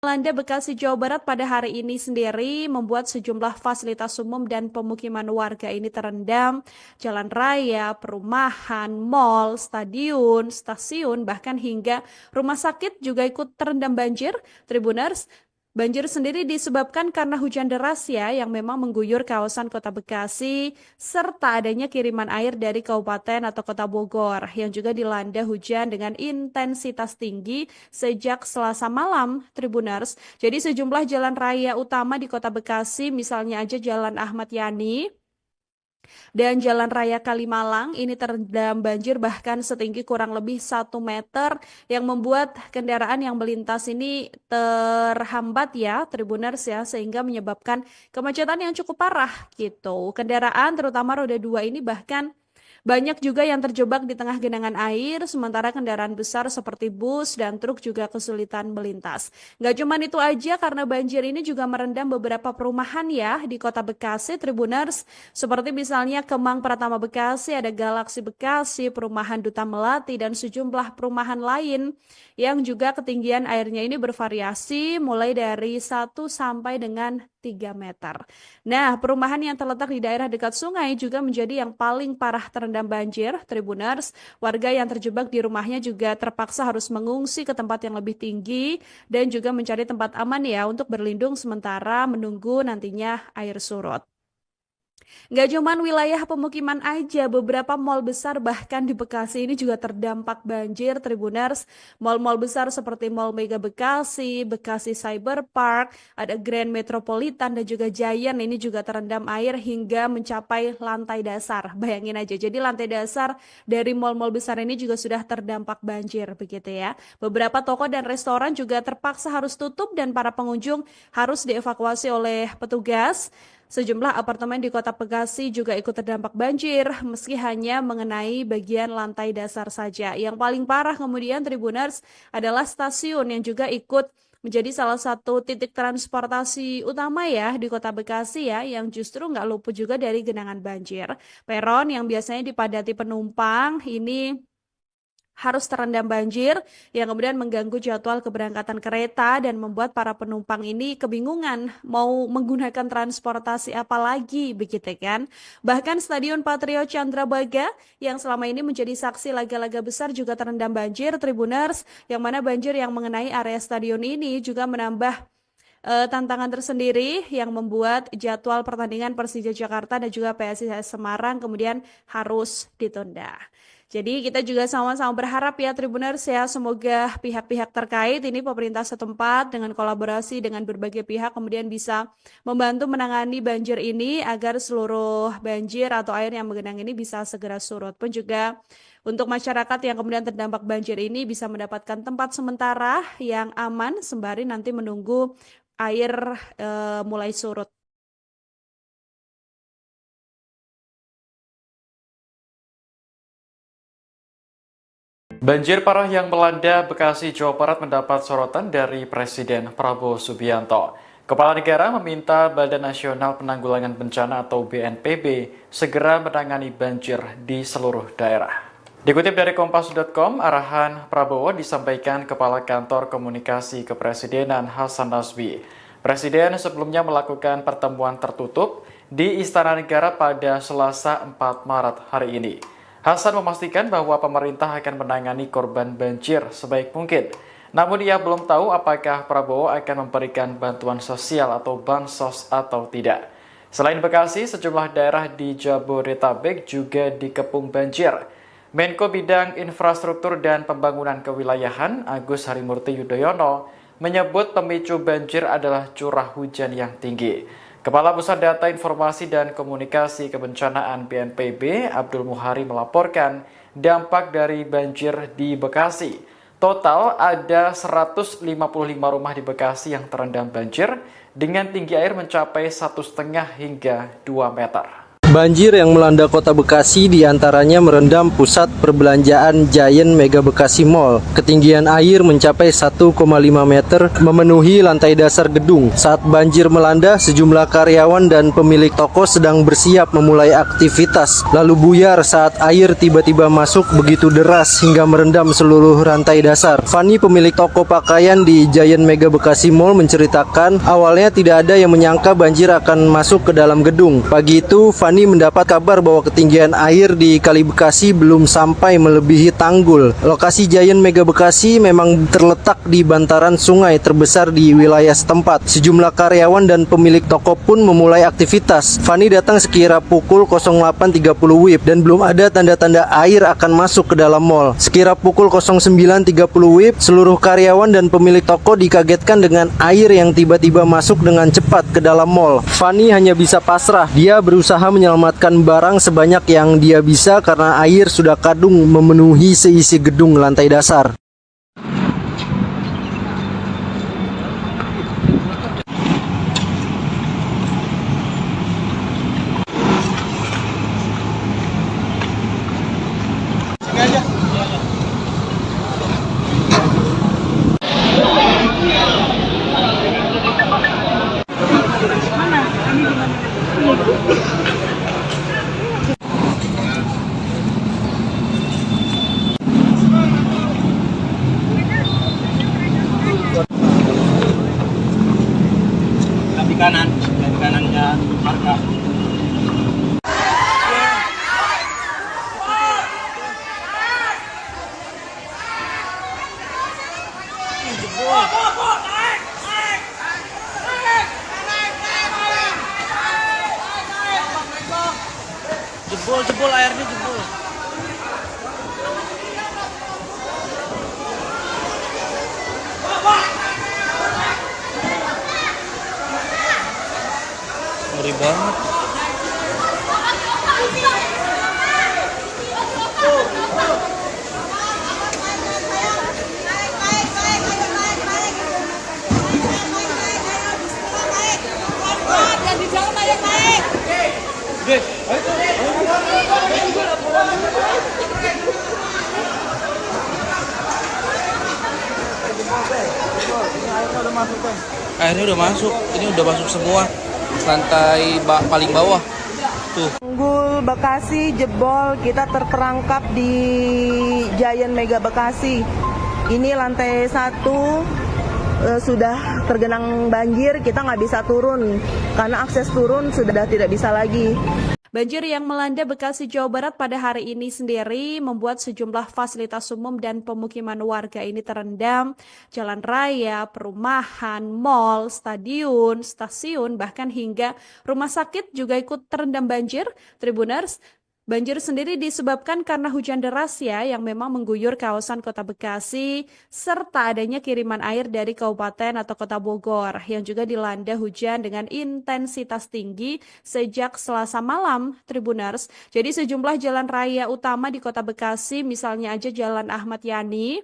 Melanda Bekasi, Jawa Barat pada hari ini sendiri membuat sejumlah fasilitas umum dan pemukiman warga ini terendam. Jalan raya, perumahan, mal, stadion, stasiun, bahkan hingga rumah sakit juga ikut terendam banjir. Tribuners, banjir sendiri disebabkan karena hujan deras ya yang memang mengguyur kawasan Kota Bekasi serta adanya kiriman air dari kabupaten atau Kota Bogor yang juga dilanda hujan dengan intensitas tinggi sejak Selasa malam, Tribuners. Jadi sejumlah jalan raya utama di Kota Bekasi, misalnya aja Jalan Ahmad Yani dan Jalan Raya Kalimalang ini terendam banjir bahkan setinggi kurang lebih 1 meter yang membuat kendaraan yang melintas ini terhambat ya, Tribuners ya, sehingga menyebabkan kemacetan yang cukup parah gitu. Kendaraan terutama roda 2 ini bahkan banyak juga yang terjebak di tengah genangan air, sementara kendaraan besar seperti bus dan truk juga kesulitan melintas. Nggak cuma itu aja, karena banjir ini juga merendam beberapa perumahan ya di Kota Bekasi, Tribuners. Seperti misalnya Kemang Pratama Bekasi, ada Galaksi Bekasi, Perumahan Duta Melati, dan sejumlah perumahan lain yang juga ketinggian airnya ini bervariasi mulai dari 1 sampai dengan 3 meter. Nah, perumahan yang terletak di daerah dekat sungai juga menjadi yang paling parah terendam banjir, Tribuners. Warga yang terjebak di rumahnya juga terpaksa harus mengungsi ke tempat yang lebih tinggi dan juga mencari tempat aman ya untuk berlindung sementara menunggu nantinya air surut. Nggak cuman wilayah pemukiman aja, beberapa mal besar bahkan di Bekasi ini juga terdampak banjir, Tribuners. Mal-mal besar seperti Mall Mega Bekasi, Bekasi Cyber Park, ada Grand Metropolitan dan juga Giant ini juga terendam air hingga mencapai lantai dasar. Bayangin aja, jadi lantai dasar dari mal-mal besar ini juga sudah terdampak banjir begitu ya. Beberapa toko dan restoran juga terpaksa harus tutup dan para pengunjung harus dievakuasi oleh petugas. Sejumlah apartemen di Kota Bekasi juga ikut terdampak banjir, meski hanya mengenai bagian lantai dasar saja. Yang paling parah kemudian, Tribuners, adalah stasiun yang juga ikut menjadi salah satu titik transportasi utama ya di Kota Bekasi ya, yang justru nggak luput juga dari genangan banjir. Peron yang biasanya dipadati penumpang ini harus terendam banjir yang kemudian mengganggu jadwal keberangkatan kereta dan membuat para penumpang ini kebingungan mau menggunakan transportasi apa lagi begitu kan. Bahkan Stadion Patriot Candrabaga yang selama ini menjadi saksi laga-laga besar juga terendam banjir, Tribuners, yang mana banjir yang mengenai area stadion ini juga menambah tantangan tersendiri yang membuat jadwal pertandingan Persija Jakarta dan juga PSIS Semarang kemudian harus ditunda. Jadi kita juga sama-sama berharap ya Tribuners ya, semoga pihak-pihak terkait ini pemerintah setempat dengan kolaborasi dengan berbagai pihak kemudian bisa membantu menangani banjir ini agar seluruh banjir atau air yang menggenang ini bisa segera surut. Pun juga untuk masyarakat yang kemudian terdampak banjir ini bisa mendapatkan tempat sementara yang aman sembari nanti menunggu air mulai surut. Banjir parah yang melanda Bekasi, Jawa Barat mendapat sorotan dari Presiden Prabowo Subianto. Kepala negara meminta Badan Nasional Penanggulangan Bencana atau BNPB segera menangani banjir di seluruh daerah. Dikutip dari Kompas.com, arahan Prabowo disampaikan Kepala Kantor Komunikasi Kepresidenan Hasan Nasbi. Presiden sebelumnya melakukan pertemuan tertutup di Istana Negara pada Selasa 4 Maret hari ini. Hasan memastikan bahwa pemerintah akan menangani korban banjir sebaik mungkin. Namun ia belum tahu apakah Prabowo akan memberikan bantuan sosial atau bansos atau tidak. Selain Bekasi, sejumlah daerah di Jabodetabek juga dikepung banjir. Menko Bidang Infrastruktur dan Pembangunan Kewilayahan Agus Harimurti Yudhoyono menyebut pemicu banjir adalah curah hujan yang tinggi. Kepala Pusat Data Informasi dan Komunikasi Kebencanaan BNPB, Abdul Muhari melaporkan dampak dari banjir di Bekasi. Total ada 155 rumah di Bekasi yang terendam banjir dengan tinggi air mencapai 1,5 hingga 2 meter. Banjir yang melanda kota Bekasi diantaranya merendam pusat perbelanjaan Giant Mega Bekasi Mall. Ketinggian air mencapai 1,5 meter memenuhi lantai dasar gedung. Saat banjir melanda, sejumlah karyawan dan pemilik toko sedang bersiap memulai aktivitas. Lalu buyar saat air tiba-tiba masuk begitu deras hingga merendam seluruh rantai dasar. Fani, pemilik toko pakaian di Giant Mega Bekasi Mall, menceritakan awalnya tidak ada yang menyangka banjir akan masuk ke dalam gedung. Pagi itu, Fani mendapat kabar bahwa ketinggian air di Kali Bekasi belum sampai melebihi tanggul. Lokasi Giant Mega Bekasi memang terletak di bantaran sungai terbesar di wilayah setempat. Sejumlah karyawan dan pemilik toko pun memulai aktivitas. Fani datang sekira pukul 08.30 WIB dan belum ada tanda-tanda air akan masuk ke dalam mall. Sekira pukul 09.30 WIB, seluruh karyawan dan pemilik toko dikagetkan dengan air yang tiba-tiba masuk dengan cepat ke dalam mall. Fani hanya bisa pasrah. Dia berusaha menyelamatkan barang sebanyak yang dia bisa karena air sudah kadung memenuhi seisi gedung lantai dasar. Di kanannya marka. Jebol airnya jebol. Ngeri banget. Airnya udah masuk. Ini udah masuk semua. Lantai paling bawah. Tuh. Tanggul Bekasi jebol, kita terperangkap di Giant Mega Bekasi. Ini lantai 1 sudah tergenang banjir, kita nggak bisa turun karena akses turun sudah tidak bisa lagi. Banjir yang melanda Bekasi, Jawa Barat pada hari ini sendiri membuat sejumlah fasilitas umum dan pemukiman warga ini terendam. Jalan raya, perumahan, mal, stasiun, bahkan hingga rumah sakit juga ikut terendam banjir. Tribuners, banjir sendiri disebabkan karena hujan deras yang memang mengguyur kawasan kota Bekasi, serta adanya kiriman air dari kabupaten atau kota Bogor yang juga dilanda hujan dengan intensitas tinggi sejak Selasa malam, Tribuners. Jadi sejumlah jalan raya utama di kota Bekasi, misalnya aja Jalan Ahmad Yani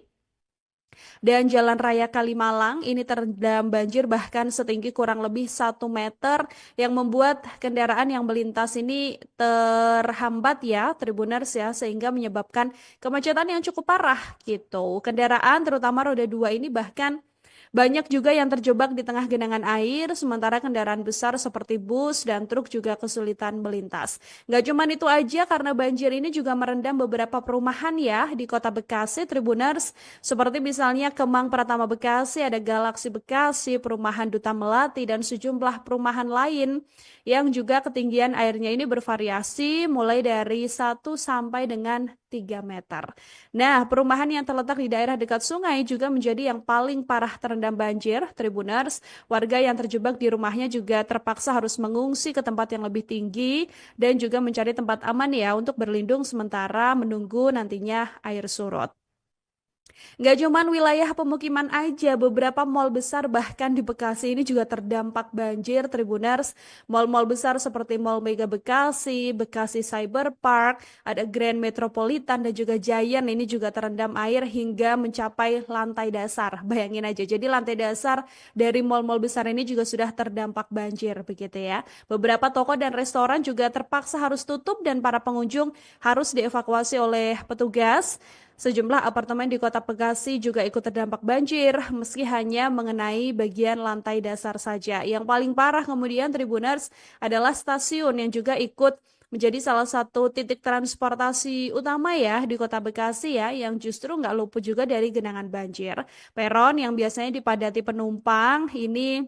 dan Jalan Raya Kalimalang ini terendam banjir bahkan setinggi kurang lebih 1 meter yang membuat kendaraan yang melintas ini terhambat Tribuners sehingga menyebabkan kemacetan yang cukup parah gitu. Kendaraan terutama roda 2 ini bahkan banyak juga yang terjebak di tengah genangan air, sementara kendaraan besar seperti bus dan truk juga kesulitan melintas. Nggak cuma itu aja, karena banjir ini juga merendam beberapa perumahan di kota Bekasi, Tribuners. Seperti misalnya Kemang Pratama Bekasi, ada Galaksi Bekasi, perumahan Duta Melati, dan sejumlah perumahan lain yang juga ketinggian airnya ini bervariasi mulai dari 1 sampai dengan 3 meter. Nah, perumahan yang terletak di daerah dekat sungai juga menjadi yang paling parah terendam banjir, Tribuners. Warga yang terjebak di rumahnya juga terpaksa harus mengungsi ke tempat yang lebih tinggi dan juga mencari tempat aman untuk berlindung sementara menunggu nantinya air surut. Nggak cuman wilayah pemukiman aja, beberapa mal besar bahkan di Bekasi ini juga terdampak banjir, Tribuners. Mal-mal besar seperti Mall Mega Bekasi, Bekasi Cyber Park, ada Grand Metropolitan dan juga Giant ini juga terendam air hingga mencapai lantai dasar. Bayangin aja, jadi lantai dasar dari mal-mal besar ini juga sudah terdampak banjir begitu ya. Beberapa toko dan restoran juga terpaksa harus tutup dan para pengunjung harus dievakuasi oleh petugas. Sejumlah apartemen di Kota Bekasi juga ikut terdampak banjir, meski hanya mengenai bagian lantai dasar saja. Yang paling parah kemudian Tribuners adalah stasiun yang juga ikut menjadi salah satu titik transportasi utama ya di Kota Bekasi ya, yang justru nggak luput juga dari genangan banjir. Peron yang biasanya dipadati penumpang ini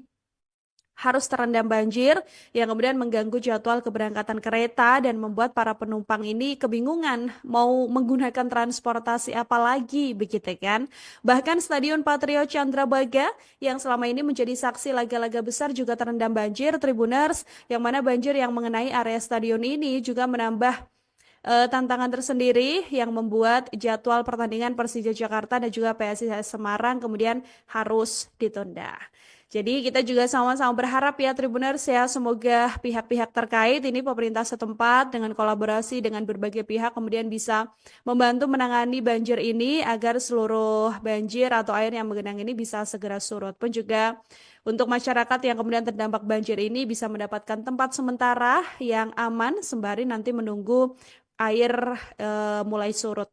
harus terendam banjir yang kemudian mengganggu jadwal keberangkatan kereta dan membuat para penumpang ini kebingungan mau menggunakan transportasi apa lagi begitu kan. Bahkan Stadion Patriot Candrabaga yang selama ini menjadi saksi laga-laga besar juga terendam banjir, Tribuners, yang mana banjir yang mengenai area stadion ini juga menambah tantangan tersendiri yang membuat jadwal pertandingan Persija Jakarta dan juga PSIS Semarang kemudian harus ditunda. Jadi kita juga sama-sama berharap ya Tribuners ya, semoga pihak-pihak terkait ini pemerintah setempat dengan kolaborasi dengan berbagai pihak kemudian bisa membantu menangani banjir ini agar seluruh banjir atau air yang menggenang ini bisa segera surut. Pun juga untuk masyarakat yang kemudian terdampak banjir ini bisa mendapatkan tempat sementara yang aman sembari nanti menunggu air mulai surut.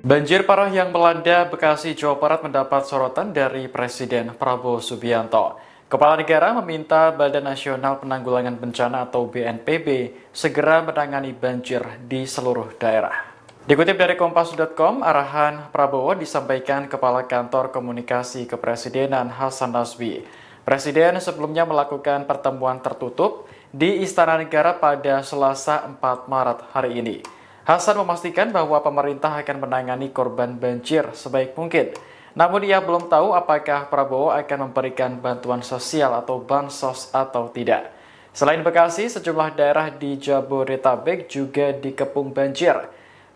Banjir parah yang melanda Bekasi, Jawa Barat mendapat sorotan dari Presiden Prabowo Subianto. Kepala Negara meminta Badan Nasional Penanggulangan Bencana atau BNPB segera menangani banjir di seluruh daerah. Dikutip dari Kompas.com, arahan Prabowo disampaikan Kepala Kantor Komunikasi Kepresidenan Hasan Nasbi. Presiden sebelumnya melakukan pertemuan tertutup di Istana Negara pada Selasa 4 Maret hari ini. Hasan memastikan bahwa pemerintah akan menangani korban banjir sebaik mungkin. Namun ia belum tahu apakah Prabowo akan memberikan bantuan sosial atau bansos atau tidak. Selain Bekasi, sejumlah daerah di Jabodetabek juga dikepung banjir.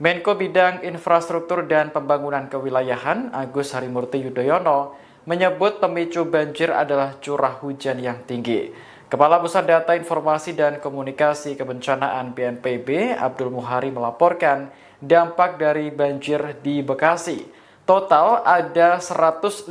Menko Bidang Infrastruktur dan Pembangunan Kewilayahan Agus Harimurti Yudhoyono menyebut pemicu banjir adalah curah hujan yang tinggi. Kepala Pusat Data Informasi dan Komunikasi Kebencanaan BNPB, Abdul Muhari melaporkan dampak dari banjir di Bekasi. Total ada 155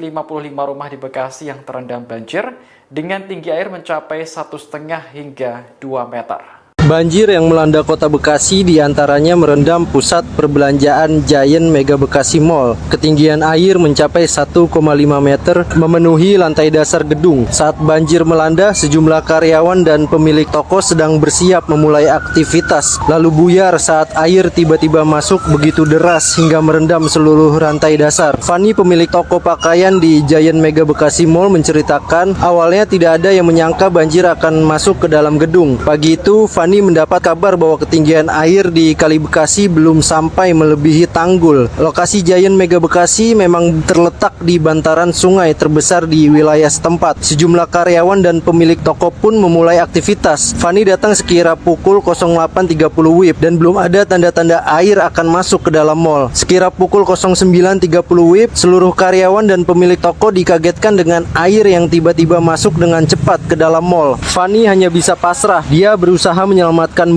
rumah di Bekasi yang terendam banjir dengan tinggi air mencapai 1,5 hingga 2 meter. Banjir yang melanda Kota Bekasi diantaranya merendam pusat perbelanjaan Giant Mega Bekasi Mall. Ketinggian air mencapai 1,5 meter memenuhi lantai dasar gedung. Saat banjir melanda, sejumlah karyawan dan pemilik toko sedang bersiap memulai aktivitas. Lalu buyar saat air tiba-tiba masuk begitu deras hingga merendam seluruh lantai dasar. Fani, pemilik toko pakaian di Giant Mega Bekasi Mall, menceritakan awalnya tidak ada yang menyangka banjir akan masuk ke dalam gedung. Pagi itu, Fani mendapat kabar bahwa ketinggian air di Kali Bekasi belum sampai melebihi tanggul. Lokasi Giant Mega Bekasi memang terletak di bantaran sungai terbesar di wilayah setempat. Sejumlah karyawan dan pemilik toko pun memulai aktivitas. Fani datang sekira pukul 08.30 WIB dan belum ada tanda-tanda air akan masuk ke dalam mall. Sekira pukul 09.30 WIB, seluruh karyawan dan pemilik toko dikagetkan dengan air yang tiba-tiba masuk dengan cepat ke dalam mall. Fani hanya bisa pasrah. Dia berusaha menyelamatkan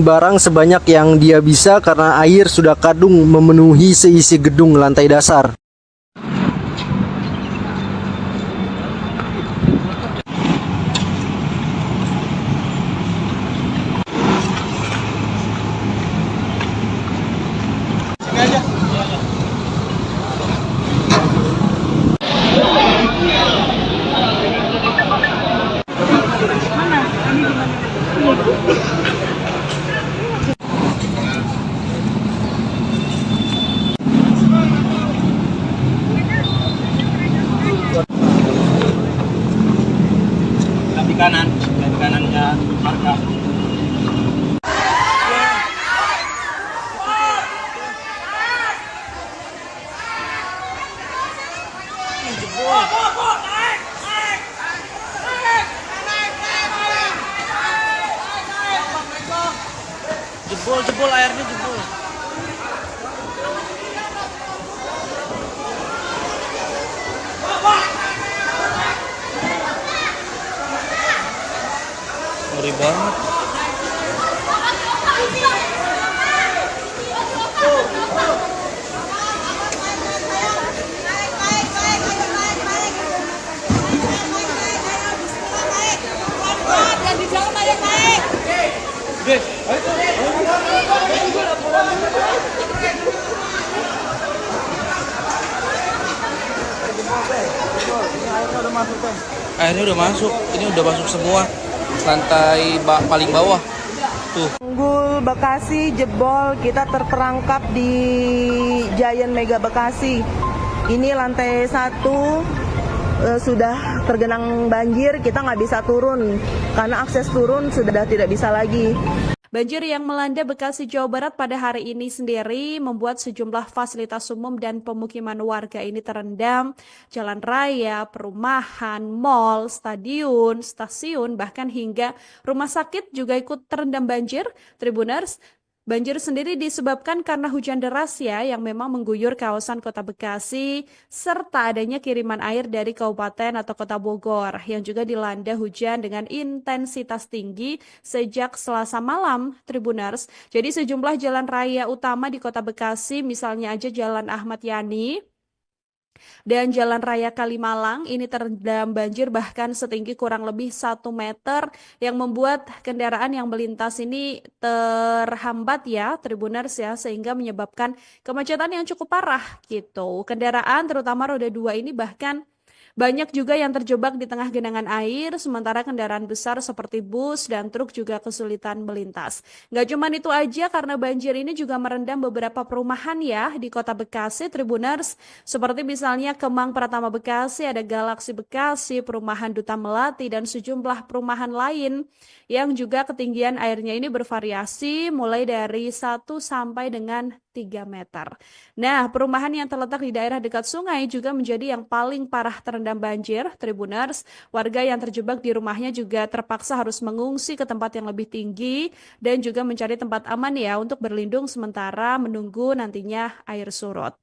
barang sebanyak yang dia bisa karena air sudah kadung memenuhi seisi gedung lantai dasar. kanannya marka. Jebol airnya jebol. Ngeri banget. Airnya udah masuk. Ini udah masuk semua. Lantai paling bawah. Tuh. Tanggul Bekasi jebol, kita terperangkap di Giant Mega Bekasi. Ini lantai 1 sudah tergenang banjir, kita nggak bisa turun karena akses turun sudah tidak bisa lagi. Banjir yang melanda Bekasi, Jawa Barat pada hari ini sendiri membuat sejumlah fasilitas umum dan pemukiman warga ini terendam. Jalan raya, perumahan, mal, stadion, stasiun, bahkan hingga rumah sakit juga ikut terendam banjir. Tribuners, banjir sendiri disebabkan karena hujan deras ya yang memang mengguyur kawasan Kota Bekasi serta adanya kiriman air dari kabupaten atau Kota Bogor yang juga dilanda hujan dengan intensitas tinggi sejak Selasa malam, Tribuners. Jadi sejumlah jalan raya utama di Kota Bekasi, misalnya aja Jalan Ahmad Yani dan Jalan Raya Kalimalang ini terendam banjir bahkan setinggi kurang lebih 1 meter yang membuat kendaraan yang melintas ini terhambat ya Tribuners ya, sehingga menyebabkan kemacetan yang cukup parah gitu. Kendaraan terutama roda 2 ini bahkan banyak juga yang terjebak di tengah genangan air, sementara kendaraan besar seperti bus dan truk juga kesulitan melintas. Nggak cuma itu aja, karena banjir ini juga merendam beberapa perumahan ya di Kota Bekasi, Tribuners. Seperti misalnya Kemang Pratama Bekasi, ada Galaksi Bekasi, Perumahan Duta Melati, dan sejumlah perumahan lain yang juga ketinggian airnya ini bervariasi mulai dari 1 sampai dengan 3 meter. Nah, perumahan yang terletak di daerah dekat sungai juga menjadi yang paling parah terendam banjir, Tribuners. Warga yang terjebak di rumahnya juga terpaksa harus mengungsi ke tempat yang lebih tinggi dan juga mencari tempat aman ya untuk berlindung sementara menunggu nantinya air surut.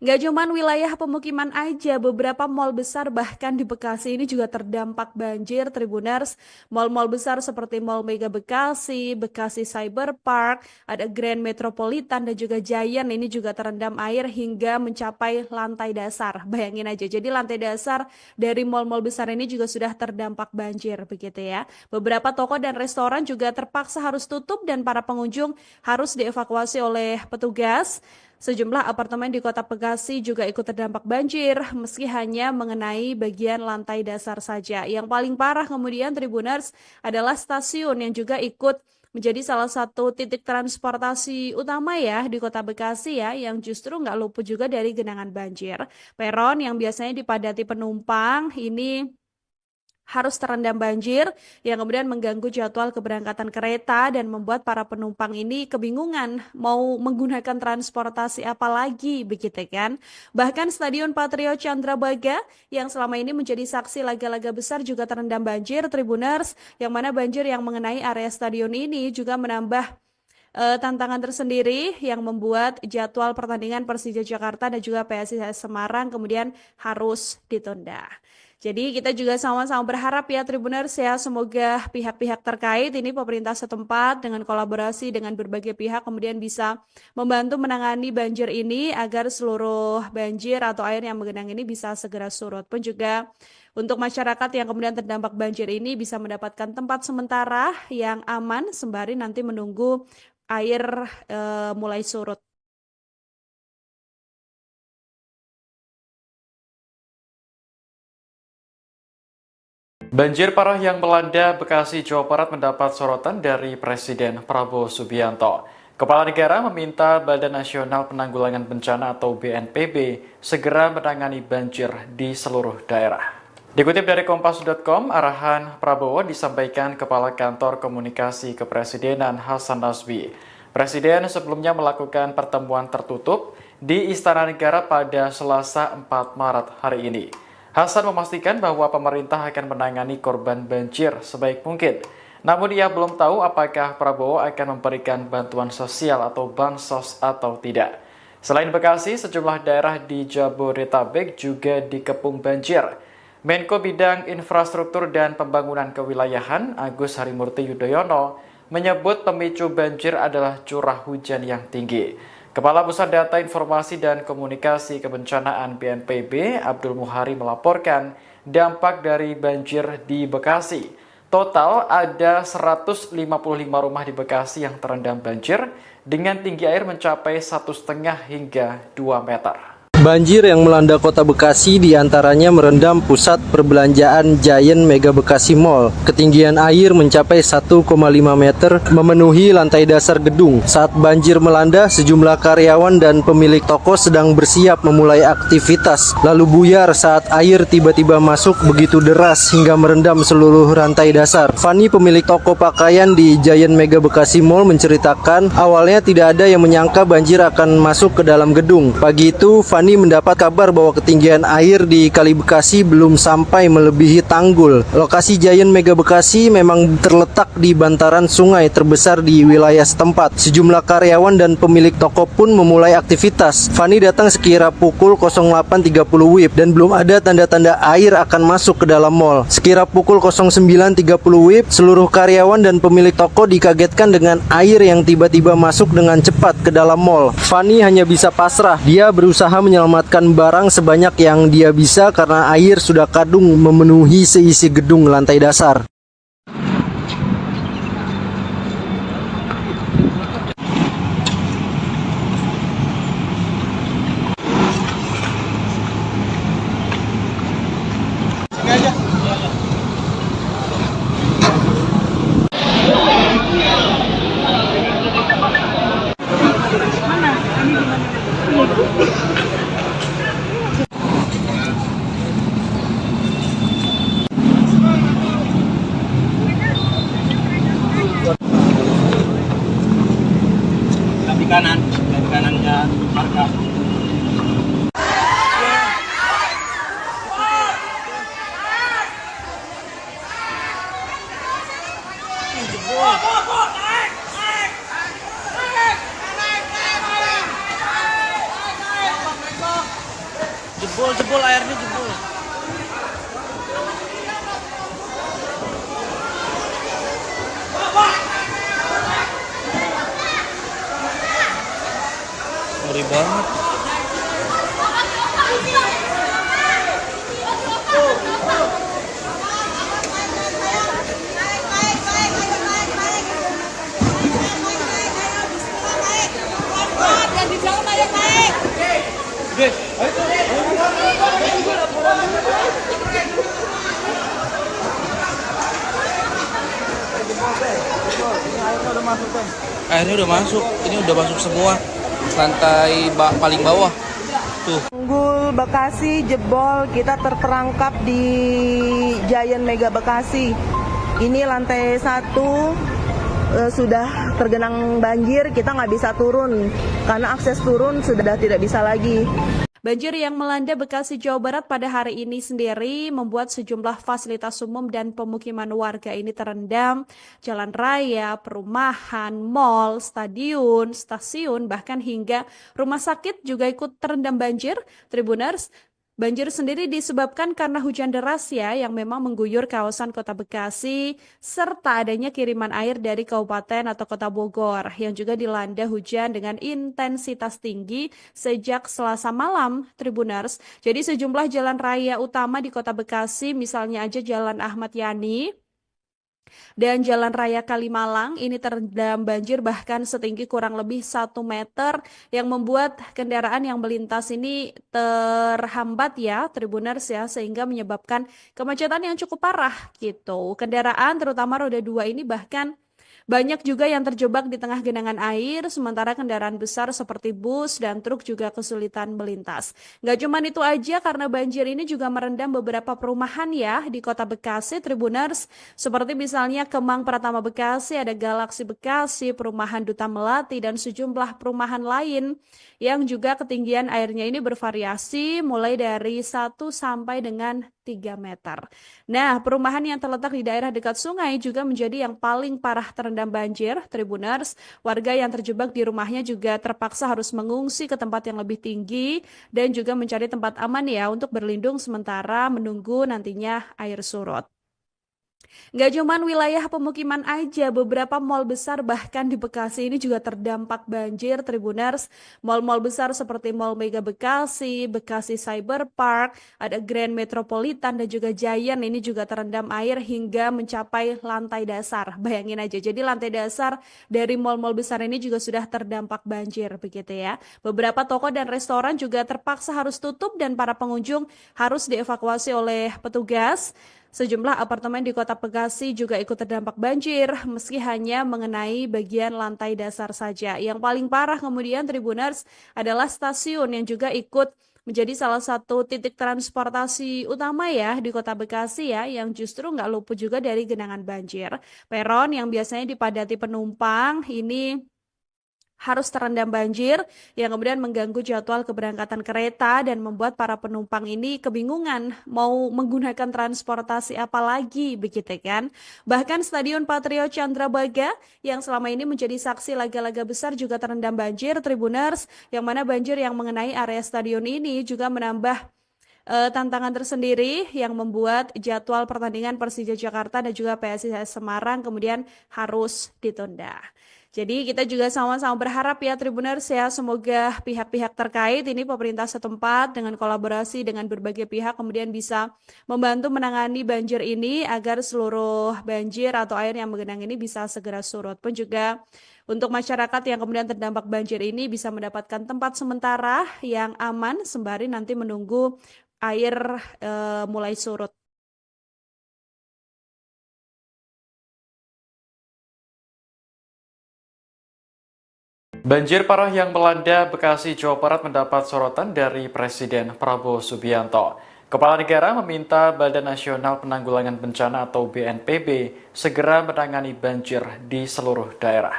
Nggak cuman wilayah pemukiman aja, beberapa mal besar bahkan di Bekasi ini juga terdampak banjir, Tribuners. Mal-mal besar seperti Mall Mega Bekasi, Bekasi Cyber Park, ada Grand Metropolitan dan juga Giant ini juga terendam air hingga mencapai lantai dasar. Bayangin aja, jadi lantai dasar dari mal-mal besar ini juga sudah terdampak banjir begitu ya. Beberapa toko dan restoran juga terpaksa harus tutup dan para pengunjung harus dievakuasi oleh petugas. Sejumlah apartemen di Kota Bekasi juga ikut terdampak banjir meski hanya mengenai bagian lantai dasar saja. Yang paling parah kemudian Tribuners adalah stasiun yang juga ikut menjadi salah satu titik transportasi utama ya di Kota Bekasi ya, yang justru nggak luput juga dari genangan banjir. Peron yang biasanya dipadati penumpang ini harus terendam banjir yang kemudian mengganggu jadwal keberangkatan kereta dan membuat para penumpang ini kebingungan mau menggunakan transportasi apa lagi begitu kan. Bahkan Stadion Patriot Candrabaga yang selama ini menjadi saksi laga-laga besar juga terendam banjir, Tribuners, yang mana banjir yang mengenai area stadion ini juga menambah tantangan tersendiri yang membuat jadwal pertandingan Persija Jakarta dan juga PSIS Semarang kemudian harus ditunda. Jadi kita juga sama-sama berharap ya Tribuners ya, semoga pihak-pihak terkait ini pemerintah setempat dengan kolaborasi dengan berbagai pihak kemudian bisa membantu menangani banjir ini agar seluruh banjir atau air yang menggenang ini bisa segera surut. Pun juga untuk masyarakat yang kemudian terdampak banjir ini bisa mendapatkan tempat sementara yang aman sembari nanti menunggu air mulai surut. Banjir parah yang melanda Bekasi, Jawa Barat mendapat sorotan dari Presiden Prabowo Subianto. Kepala Negara meminta Badan Nasional Penanggulangan Bencana atau BNPB segera menangani banjir di seluruh daerah. Dikutip dari Kompas.com, arahan Prabowo disampaikan Kepala Kantor Komunikasi Kepresidenan Hasan Nasbi. Presiden sebelumnya melakukan pertemuan tertutup di Istana Negara pada Selasa 4 Maret hari ini. Hasan memastikan bahwa pemerintah akan menangani korban banjir sebaik mungkin. Namun ia belum tahu apakah Prabowo akan memberikan bantuan sosial atau bansos atau tidak. Selain Bekasi, sejumlah daerah di Jabodetabek juga dikepung banjir. Menko Bidang Infrastruktur dan Pembangunan Kewilayahan Agus Harimurti Yudhoyono menyebut pemicu banjir adalah curah hujan yang tinggi. Kepala Pusat Data Informasi dan Komunikasi Kebencanaan BNPB Abdul Muhari melaporkan dampak dari banjir di Bekasi. Total ada 155 rumah di Bekasi yang terendam banjir dengan tinggi air mencapai 1,5 hingga 2 meter. Banjir yang melanda kota Bekasi diantaranya merendam pusat perbelanjaan Giant Mega Bekasi Mall. Ketinggian air mencapai 1,5 meter memenuhi lantai dasar gedung. Saat banjir melanda, sejumlah karyawan dan pemilik toko sedang bersiap memulai aktivitas. Lalu buyar saat air tiba-tiba masuk begitu deras hingga merendam seluruh rantai dasar. Fani, pemilik toko pakaian di Giant Mega Bekasi Mall, menceritakan awalnya tidak ada yang menyangka banjir akan masuk ke dalam gedung. Pagi itu, Fani mendapat kabar bahwa ketinggian air di Kali Bekasi belum sampai melebihi tanggul. Lokasi Giant Mega Bekasi memang terletak di bantaran sungai terbesar di wilayah setempat. Sejumlah karyawan dan pemilik toko pun memulai aktivitas. Fani datang sekira pukul 08.30 WIB dan belum ada tanda-tanda air akan masuk ke dalam mall. Sekira pukul 09.30 WIB, seluruh karyawan dan pemilik toko dikagetkan dengan air yang tiba-tiba masuk dengan cepat ke dalam mall. Fani hanya bisa pasrah. Dia berusaha menyelamatkan barang sebanyak yang dia bisa karena air sudah kadung memenuhi seisi gedung lantai dasar. Di kanannya markas. Jebol airnya jebol. Ngeri banget. Airnya udah masuk. Ini udah masuk semua. Lantai paling bawah. Tuh. Tanggul Bekasi jebol, kita terperangkap di Giant Mega Bekasi. Ini lantai 1 sudah tergenang banjir, kita nggak bisa turun karena akses turun sudah tidak bisa lagi. Banjir yang melanda Bekasi, Jawa Barat pada hari ini sendiri membuat sejumlah fasilitas umum dan pemukiman warga ini terendam. Jalan raya, perumahan, mal, stadion, stasiun, bahkan hingga rumah sakit juga ikut terendam banjir. Tribuners, banjir sendiri disebabkan karena hujan deras ya yang memang mengguyur kawasan kota Bekasi serta adanya kiriman air dari kabupaten atau kota Bogor yang juga dilanda hujan dengan intensitas tinggi sejak Selasa malam, Tribuners. Jadi sejumlah jalan raya utama di kota Bekasi, misalnya aja Jalan Ahmad Yani dan Jalan Raya Kalimalang ini terendam banjir bahkan setinggi kurang lebih 1 meter yang membuat kendaraan yang melintas ini terhambat ya Tribuners ya, sehingga menyebabkan kemacetan yang cukup parah gitu. Kendaraan terutama roda 2 ini bahkan banyak juga yang terjebak di tengah genangan air, sementara kendaraan besar seperti bus dan truk juga kesulitan melintas. Nggak cuma itu aja, karena banjir ini juga merendam beberapa perumahan ya di kota Bekasi, Tribuners. Seperti misalnya Kemang Pratama Bekasi, ada Galaksi Bekasi, perumahan Duta Melati, dan sejumlah perumahan lain yang juga ketinggian airnya ini bervariasi mulai dari 1 sampai dengan 3 meter. Nah, perumahan yang terletak di daerah dekat sungai juga menjadi yang paling parah terendam banjir, Tribuners. Warga yang terjebak di rumahnya juga terpaksa harus mengungsi ke tempat yang lebih tinggi dan juga mencari tempat aman ya untuk berlindung sementara menunggu nantinya air surut. Nggak cuman wilayah pemukiman aja, beberapa mal besar bahkan di Bekasi ini juga terdampak banjir, Tribuners. Mal-mal besar seperti Mall Mega Bekasi, Bekasi Cyber Park, ada Grand Metropolitan dan juga Giant ini juga terendam air hingga mencapai lantai dasar. Bayangin aja, jadi lantai dasar dari mal-mal besar ini juga sudah terdampak banjir begitu ya. Beberapa toko dan restoran juga terpaksa harus tutup dan para pengunjung harus dievakuasi oleh petugas. Sejumlah apartemen di Kota Bekasi juga ikut terdampak banjir, meski hanya mengenai bagian lantai dasar saja. Yang paling parah kemudian Tribuners adalah stasiun yang juga ikut menjadi salah satu titik transportasi utama ya di Kota Bekasi ya, yang justru nggak luput juga dari genangan banjir. Peron yang biasanya dipadati penumpang ini harus terendam banjir yang kemudian mengganggu jadwal keberangkatan kereta dan membuat para penumpang ini kebingungan mau menggunakan transportasi apa lagi begitu kan. Bahkan Stadion Patriot Candrabaga yang selama ini menjadi saksi laga-laga besar juga terendam banjir, Tribuners, yang mana banjir yang mengenai area stadion ini juga menambah tantangan tersendiri yang membuat jadwal pertandingan Persija Jakarta dan juga PSIS Semarang kemudian harus ditunda. Jadi kita juga sama-sama berharap ya Tribuners ya, semoga pihak-pihak terkait ini pemerintah setempat dengan kolaborasi dengan berbagai pihak kemudian bisa membantu menangani banjir ini agar seluruh banjir atau air yang menggenang ini bisa segera surut. Pun juga untuk masyarakat yang kemudian terdampak banjir ini bisa mendapatkan tempat sementara yang aman sembari nanti menunggu air mulai surut. Banjir parah yang melanda Bekasi, Jawa Barat mendapat sorotan dari Presiden Prabowo Subianto. Kepala negara meminta Badan Nasional Penanggulangan Bencana atau BNPB segera menangani banjir di seluruh daerah.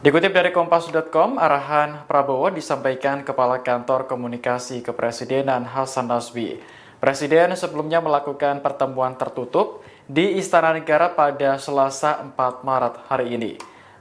Dikutip dari Kompas.com, arahan Prabowo disampaikan Kepala Kantor Komunikasi Kepresidenan Hasan Nasbi. Presiden sebelumnya melakukan pertemuan tertutup di Istana Negara pada Selasa 4 Maret hari ini.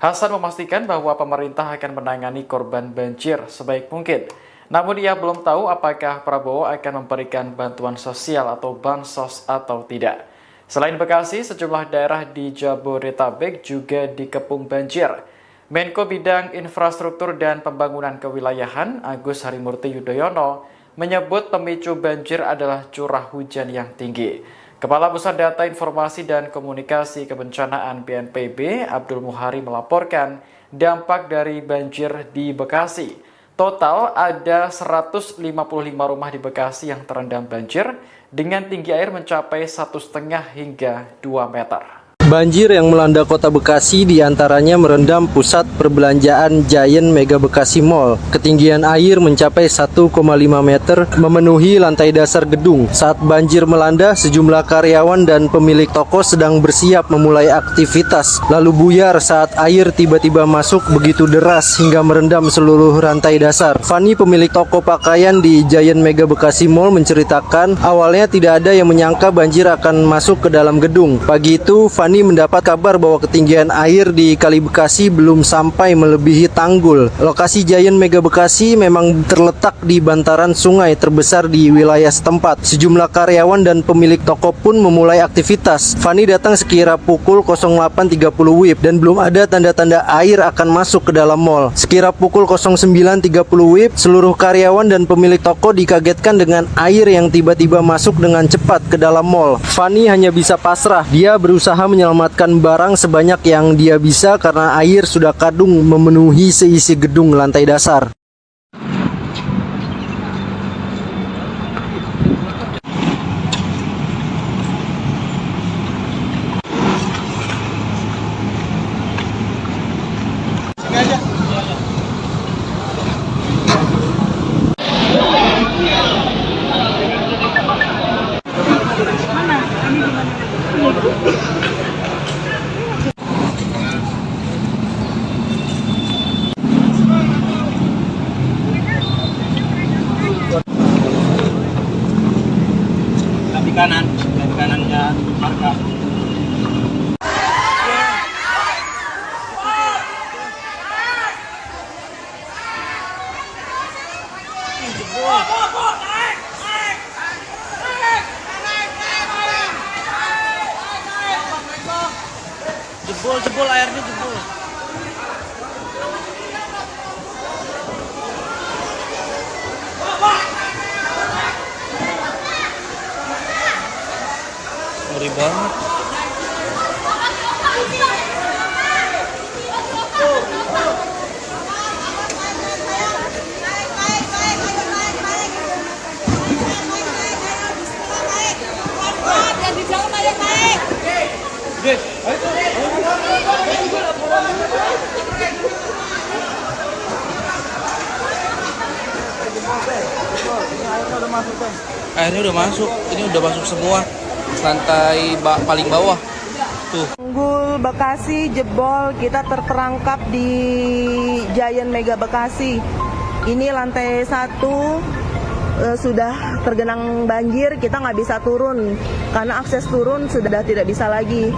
Hasan memastikan bahwa pemerintah akan menangani korban banjir sebaik mungkin. Namun ia belum tahu apakah Prabowo akan memberikan bantuan sosial atau bansos atau tidak. Selain Bekasi, sejumlah daerah di Jabodetabek juga dikepung banjir. Menko Bidang Infrastruktur dan Pembangunan Kewilayahan Agus Harimurti Yudhoyono menyebut pemicu banjir adalah curah hujan yang tinggi. Kepala Pusat Data Informasi dan Komunikasi Kebencanaan BNPB, Abdul Muhari melaporkan dampak dari banjir di Bekasi. Total ada 155 rumah di Bekasi yang terendam banjir dengan tinggi air mencapai 1,5 hingga 2 meter. Banjir yang melanda Kota Bekasi diantaranya merendam pusat perbelanjaan Giant Mega Bekasi Mall. Ketinggian air mencapai 1,5 meter memenuhi lantai dasar gedung. Saat banjir melanda, sejumlah karyawan dan pemilik toko sedang bersiap memulai aktivitas. Lalu buyar saat air tiba-tiba masuk begitu deras hingga merendam seluruh rantai dasar. Fani, pemilik toko pakaian di Giant Mega Bekasi Mall, menceritakan awalnya tidak ada yang menyangka banjir akan masuk ke dalam gedung. Pagi itu, Fani mendapat kabar bahwa ketinggian air di Kali Bekasi belum sampai melebihi tanggul. Lokasi Giant Mega Bekasi memang terletak di bantaran sungai terbesar di wilayah setempat. Sejumlah karyawan dan pemilik toko pun memulai aktivitas. Fani datang sekira pukul 08.30 WIB dan belum ada tanda-tanda air akan masuk ke dalam mall. Sekira pukul 09.30 WIB, seluruh karyawan dan pemilik toko dikagetkan dengan air yang tiba-tiba masuk dengan cepat ke dalam mall. Fani hanya bisa pasrah. Dia berusaha menyelamatkan barang sebanyak yang dia bisa karena air sudah kadung memenuhi seisi gedung lantai dasar. marka. Jebol airnya jebol. Ngeri banget. Airnya udah masuk. Ini udah masuk semua. Lantai paling bawah. Tuh. Tanggul Bekasi jebol, kita terperangkap di Giant Mega Bekasi. Ini lantai 1 sudah tergenang banjir, kita nggak bisa turun karena akses turun sudah tidak bisa lagi.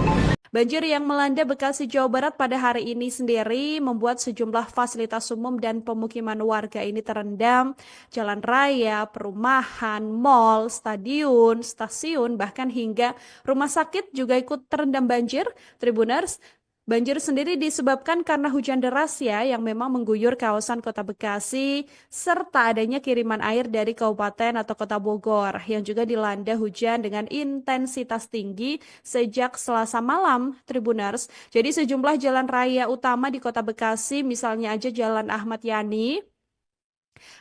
Banjir yang melanda Bekasi, Jawa Barat pada hari ini sendiri membuat sejumlah fasilitas umum dan pemukiman warga ini terendam. Jalan raya, perumahan, mal, stadion, stasiun, bahkan hingga rumah sakit juga ikut terendam banjir. Tribuners, banjir sendiri disebabkan karena hujan deras ya yang memang mengguyur kawasan Kota Bekasi serta adanya kiriman air dari kabupaten atau Kota Bogor yang juga dilanda hujan dengan intensitas tinggi sejak Selasa malam, Tribuners. Jadi sejumlah jalan raya utama di Kota Bekasi, misalnya aja Jalan Ahmad Yani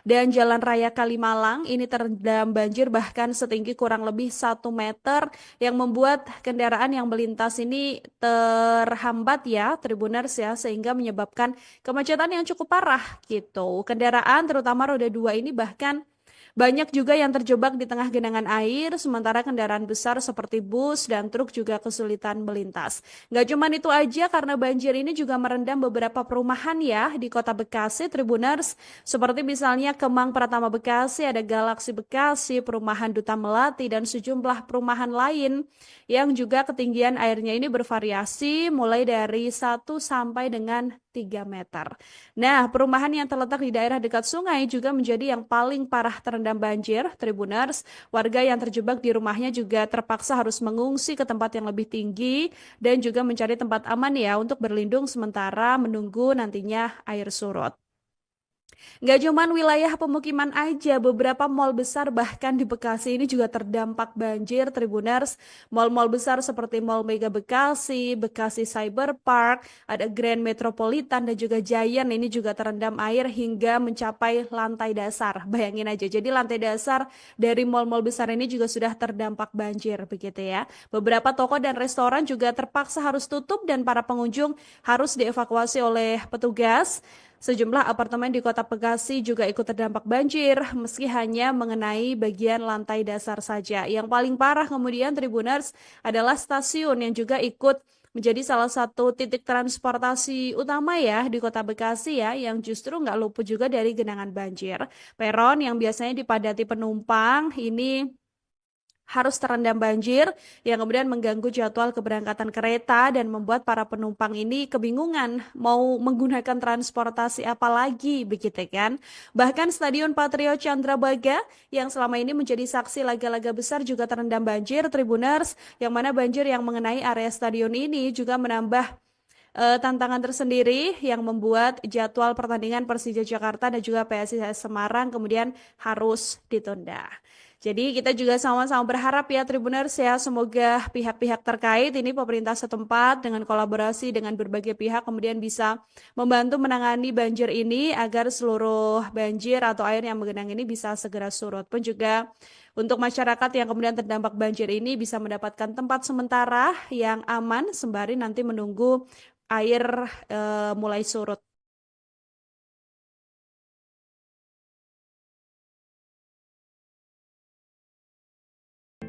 dan Jalan Raya Kalimalang ini terendam banjir bahkan setinggi kurang lebih 1 meter yang membuat kendaraan yang melintas ini terhambat ya Tribuners ya, sehingga menyebabkan kemacetan yang cukup parah gitu. Kendaraan terutama roda 2 ini bahkan banyak juga yang terjebak di tengah genangan air, sementara kendaraan besar seperti bus dan truk juga kesulitan melintas. Nggak cuma itu aja, karena banjir ini juga merendam beberapa perumahan ya di Kota Bekasi, Tribuners. Seperti misalnya Kemang Pratama Bekasi, ada Galaksi Bekasi, perumahan Duta Melati, dan sejumlah perumahan lain yang juga ketinggian airnya ini bervariasi mulai dari 1 sampai dengan 3 meter. Nah, perumahan yang terletak di daerah dekat sungai juga menjadi yang paling parah terendam banjir, Tribuners. Warga yang terjebak di rumahnya juga terpaksa harus mengungsi ke tempat yang lebih tinggi dan juga mencari tempat aman ya untuk berlindung sementara menunggu nantinya air surut. Nggak cuman wilayah pemukiman aja, beberapa mal besar bahkan di Bekasi ini juga terdampak banjir, Tribuners. Mal-mal besar seperti Mall Mega Bekasi, Bekasi Cyber Park, ada Grand Metropolitan dan juga Giant ini juga terendam air hingga mencapai lantai dasar. Bayangin aja, jadi lantai dasar dari mal-mal besar ini juga sudah terdampak banjir begitu ya. Beberapa toko dan restoran juga terpaksa harus tutup dan para pengunjung harus dievakuasi oleh petugas. Sejumlah apartemen di Kota Bekasi juga ikut terdampak banjir, meski hanya mengenai bagian lantai dasar saja. Yang paling parah kemudian Tribuners adalah stasiun yang juga ikut menjadi salah satu titik transportasi utama ya di Kota Bekasi ya, yang justru nggak luput juga dari genangan banjir. Peron yang biasanya dipadati penumpang ini harus terendam banjir yang kemudian mengganggu jadwal keberangkatan kereta dan membuat para penumpang ini kebingungan mau menggunakan transportasi apa lagi begitu kan. Bahkan Stadion Patriot Candrabaga yang selama ini menjadi saksi laga-laga besar juga terendam banjir, Tribuners, yang mana banjir yang mengenai area stadion ini juga menambah tantangan tersendiri yang membuat jadwal pertandingan Persija Jakarta dan juga PSIS Semarang kemudian harus ditunda. Jadi kita juga sama-sama berharap ya Tribuners ya, semoga pihak-pihak terkait ini pemerintah setempat dengan kolaborasi dengan berbagai pihak kemudian bisa membantu menangani banjir ini agar seluruh banjir atau air yang menggenang ini bisa segera surut. Pun juga untuk masyarakat yang kemudian terdampak banjir ini bisa mendapatkan tempat sementara yang aman sembari nanti menunggu air mulai surut.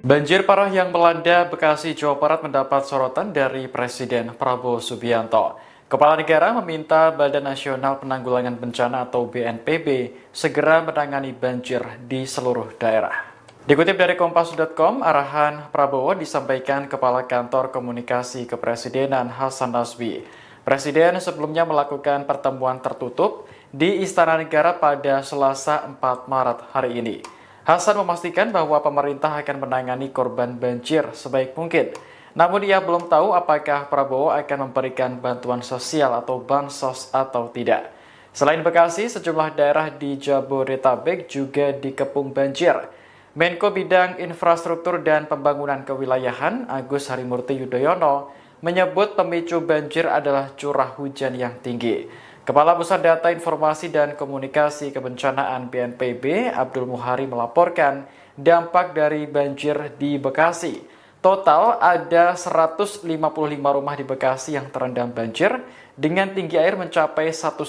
Banjir parah yang melanda Bekasi, Jawa Barat mendapat sorotan dari Presiden Prabowo Subianto. Kepala Negara meminta Badan Nasional Penanggulangan Bencana atau BNPB segera menangani banjir di seluruh daerah. Dikutip dari Kompas.com, arahan Prabowo disampaikan Kepala Kantor Komunikasi Kepresidenan Hasan Nasbi. Presiden sebelumnya melakukan pertemuan tertutup di Istana Negara pada Selasa 4 Maret hari ini. Hasan memastikan bahwa pemerintah akan menangani korban banjir sebaik mungkin. Namun ia belum tahu apakah Prabowo akan memberikan bantuan sosial atau bansos atau tidak. Selain Bekasi, sejumlah daerah di Jabodetabek juga dikepung banjir. Menko Bidang Infrastruktur dan Pembangunan Kewilayahan Agus Harimurti Yudhoyono menyebut pemicu banjir adalah curah hujan yang tinggi. Kepala Pusat Data Informasi dan Komunikasi Kebencanaan BNPB Abdul Muhari melaporkan dampak dari banjir di Bekasi. Total ada 155 rumah di Bekasi yang terendam banjir dengan tinggi air mencapai 1,5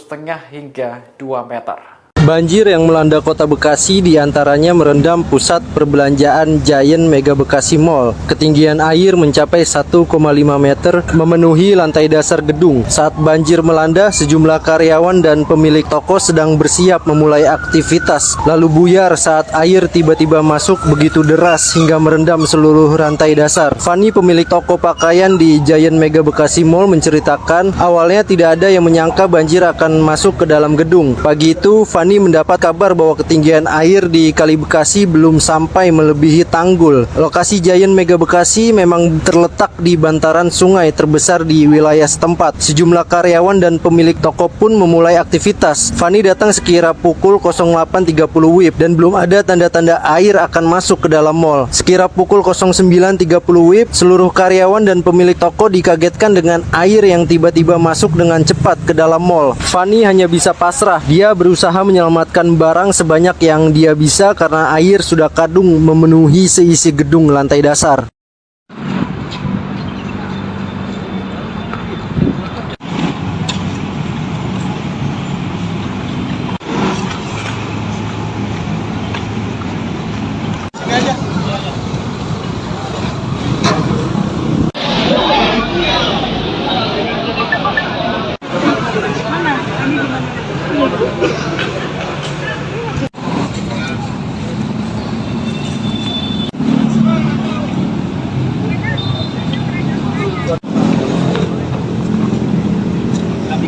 hingga 2 meter. Banjir yang melanda kota Bekasi diantaranya merendam pusat perbelanjaan Giant Mega Bekasi Mall. Ketinggian air mencapai 1,5 meter memenuhi lantai dasar gedung. Saat banjir melanda, sejumlah karyawan dan pemilik toko sedang bersiap memulai aktivitas. Lalu buyar saat air tiba-tiba masuk begitu deras hingga merendam seluruh rantai dasar. Fani, pemilik toko pakaian di Giant Mega Bekasi Mall, menceritakan awalnya tidak ada yang menyangka banjir akan masuk ke dalam gedung. Pagi itu, Fani mendapat kabar bahwa ketinggian air di Kali Bekasi belum sampai melebihi tanggul. Lokasi Giant Mega Bekasi memang terletak di bantaran sungai terbesar di wilayah setempat. Sejumlah karyawan dan pemilik toko pun memulai aktivitas. Fani datang sekira pukul 08.30 WIB dan belum ada tanda-tanda air akan masuk ke dalam mall. Sekira pukul 09.30 WIB, seluruh karyawan dan pemilik toko dikagetkan dengan air yang tiba-tiba masuk dengan cepat ke dalam mall. Fani hanya bisa pasrah. Dia berusaha menyelamatkan barang sebanyak yang dia bisa karena air sudah kadung memenuhi seisi gedung lantai dasar.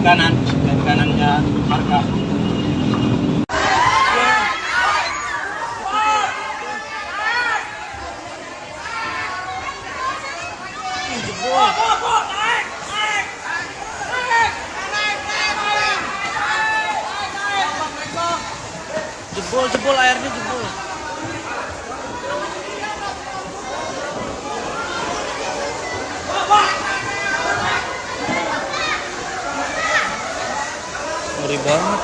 Dan kanannya marka. Jebol airnya jebol. Ngeri banget.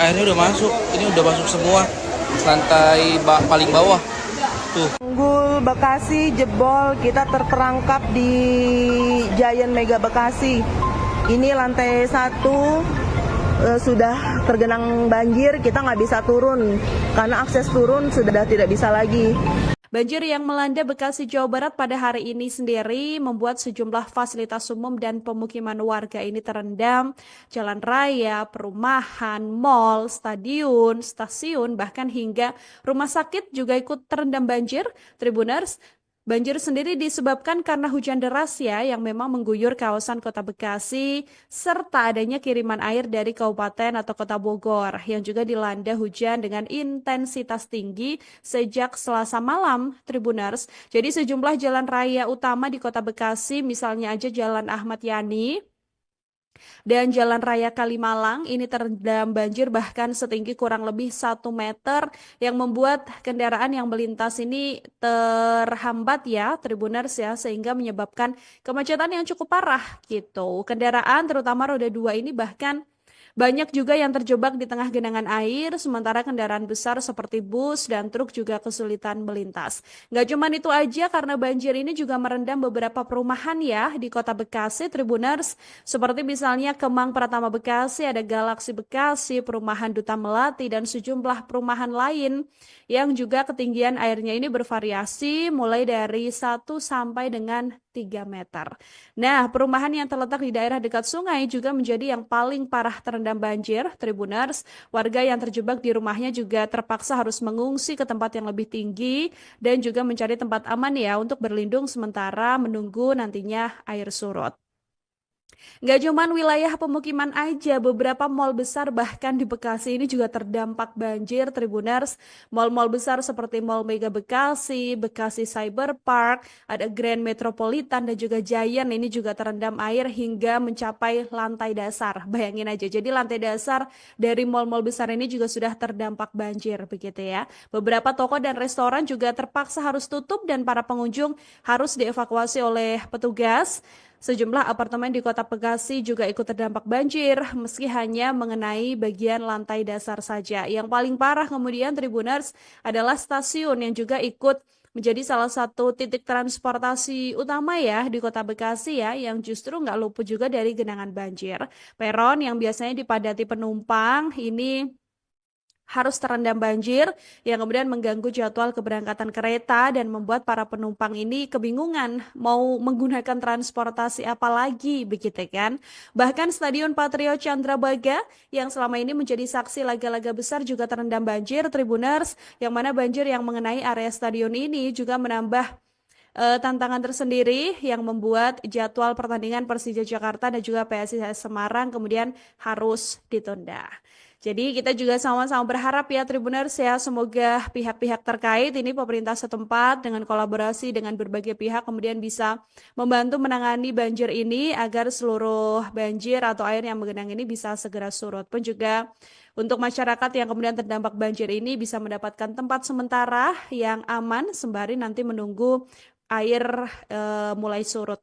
Airnya udah masuk. Ini udah masuk semua. Lantai paling bawah. Tuh. Tanggul Bekasi jebol, kita terperangkap di Giant Mega Bekasi. Ini lantai 1 sudah tergenang banjir, kita nggak bisa turun karena akses turun sudah tidak bisa lagi. Banjir yang melanda Bekasi, Jawa Barat pada hari ini sendiri membuat sejumlah fasilitas umum dan pemukiman warga ini terendam. Jalan raya, perumahan, mal, stasiun, bahkan hingga rumah sakit juga ikut terendam banjir. Tribuners, banjir sendiri disebabkan karena hujan deras yang memang mengguyur kawasan Kota Bekasi serta adanya kiriman air dari kabupaten atau Kota Bogor yang juga dilanda hujan dengan intensitas tinggi sejak Selasa malam, Tribuners. Jadi sejumlah jalan raya utama di Kota Bekasi, misalnya aja Jalan Ahmad Yani dan Jalan Raya Kalimalang ini terendam banjir bahkan setinggi kurang lebih 1 meter yang membuat kendaraan yang melintas ini terhambat Tribuners sehingga menyebabkan kemacetan yang cukup parah gitu. Kendaraan terutama roda 2 ini bahkan Banyak juga yang terjebak di tengah genangan air, sementara kendaraan besar seperti bus dan truk juga kesulitan melintas. Nggak cuma itu aja, karena banjir ini juga merendam beberapa perumahan ya di Kota Bekasi, Tribuners. Seperti misalnya Kemang Pratama Bekasi, ada Galaksi Bekasi, perumahan Duta Melati, dan sejumlah perumahan lain yang juga ketinggian airnya ini bervariasi mulai dari 1 sampai dengan 3 meter. Nah, perumahan yang terletak di daerah dekat sungai juga menjadi yang paling parah terendam banjir, Tribuners. Warga yang terjebak di rumahnya juga terpaksa harus mengungsi ke tempat yang lebih tinggi dan juga mencari tempat aman ya untuk berlindung sementara menunggu nantinya air surut. Nggak cuman wilayah pemukiman aja, beberapa mal besar bahkan di Bekasi ini juga terdampak banjir, Tribuners. Mal-mal besar seperti Mall Mega Bekasi, Bekasi Cyber Park, ada Grand Metropolitan dan juga Giant ini juga terendam air hingga mencapai lantai dasar. Bayangin aja, jadi lantai dasar dari mal-mal besar ini juga sudah terdampak banjir begitu ya. Beberapa toko dan restoran juga terpaksa harus tutup dan para pengunjung harus dievakuasi oleh petugas. Sejumlah apartemen di Kota Bekasi juga ikut terdampak banjir, meski hanya mengenai bagian lantai dasar saja. Yang paling parah kemudian, Tribuners, adalah stasiun yang juga ikut menjadi salah satu titik transportasi utama ya di Kota Bekasi ya, yang justru nggak luput juga dari genangan banjir. Peron yang biasanya dipadati penumpang ini harus terendam banjir yang kemudian mengganggu jadwal keberangkatan kereta dan membuat para penumpang ini kebingungan mau menggunakan transportasi apa lagi begitu kan. Bahkan Stadion Patriot Candrabaga yang selama ini menjadi saksi laga-laga besar juga terendam banjir, Tribuners, yang mana banjir yang mengenai area stadion ini juga menambah tantangan tersendiri yang membuat jadwal pertandingan Persija Jakarta dan juga PSIS Semarang kemudian harus ditunda. Jadi kita juga sama-sama berharap ya Tribuners ya, semoga pihak-pihak terkait ini pemerintah setempat dengan kolaborasi dengan berbagai pihak kemudian bisa membantu menangani banjir ini agar seluruh banjir atau air yang menggenang ini bisa segera surut. Pun juga untuk masyarakat yang kemudian terdampak banjir ini bisa mendapatkan tempat sementara yang aman sembari nanti menunggu air mulai surut.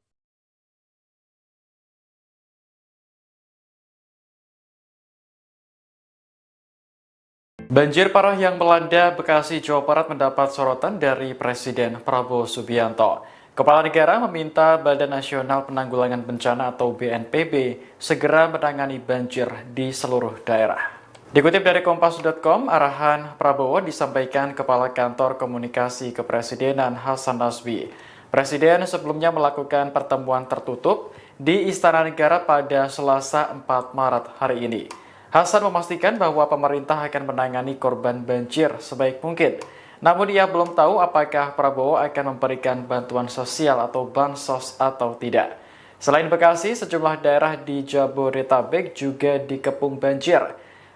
Banjir parah yang melanda Bekasi, Jawa Barat mendapat sorotan dari Presiden Prabowo Subianto. Kepala Negara meminta Badan Nasional Penanggulangan Bencana atau BNPB segera menangani banjir di seluruh daerah. Dikutip dari Kompas.com, arahan Prabowo disampaikan Kepala Kantor Komunikasi Kepresidenan Hasan Nasbi. Presiden sebelumnya melakukan pertemuan tertutup di Istana Negara pada Selasa 4 Maret hari ini. Hasan memastikan bahwa pemerintah akan menangani korban banjir sebaik mungkin. Namun ia belum tahu apakah Prabowo akan memberikan bantuan sosial atau bansos atau tidak. Selain Bekasi, sejumlah daerah di Jabodetabek juga dikepung banjir.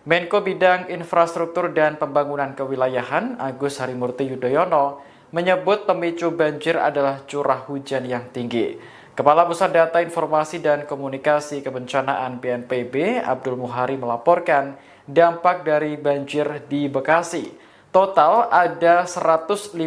Menko Bidang Infrastruktur dan Pembangunan Kewilayahan Agus Harimurti Yudhoyono menyebut pemicu banjir adalah curah hujan yang tinggi. Kepala Pusat Data Informasi dan Komunikasi Kebencanaan BNPB, Abdul Muhari melaporkan dampak dari banjir di Bekasi. Total ada 155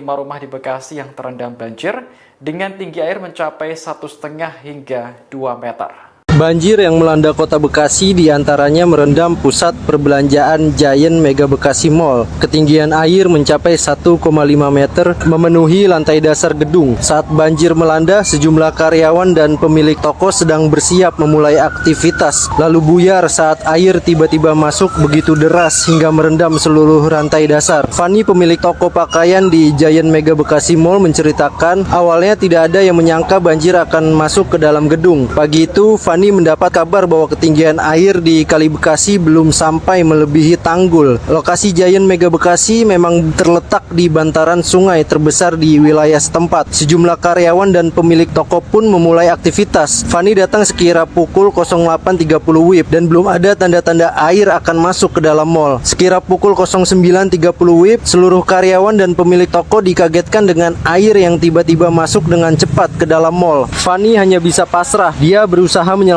rumah di Bekasi yang terendam banjir dengan tinggi air mencapai 1,5 hingga 2 meter. Banjir yang melanda Kota Bekasi diantaranya merendam pusat perbelanjaan Giant Mega Bekasi Mall. Ketinggian air mencapai 1,5 meter memenuhi lantai dasar gedung. Saat banjir melanda, sejumlah karyawan dan pemilik toko sedang bersiap memulai aktivitas. Lalu buyar saat air tiba-tiba masuk begitu deras hingga merendam seluruh lantai dasar. Fani, pemilik toko pakaian di Giant Mega Bekasi Mall, menceritakan awalnya tidak ada yang menyangka banjir akan masuk ke dalam gedung. Pagi itu, Fani mendapat kabar bahwa ketinggian air di Kali Bekasi belum sampai melebihi tanggul. Lokasi Giant Mega Bekasi memang terletak di bantaran sungai terbesar di wilayah setempat. Sejumlah karyawan dan pemilik toko pun memulai aktivitas. Fani datang sekira pukul 08.30 WIB dan belum ada tanda-tanda air akan masuk ke dalam mall. Sekira pukul 09.30 WIB, seluruh karyawan dan pemilik toko dikagetkan dengan air yang tiba-tiba masuk dengan cepat ke dalam mall. Fani hanya bisa pasrah. Dia berusaha menyelamatkan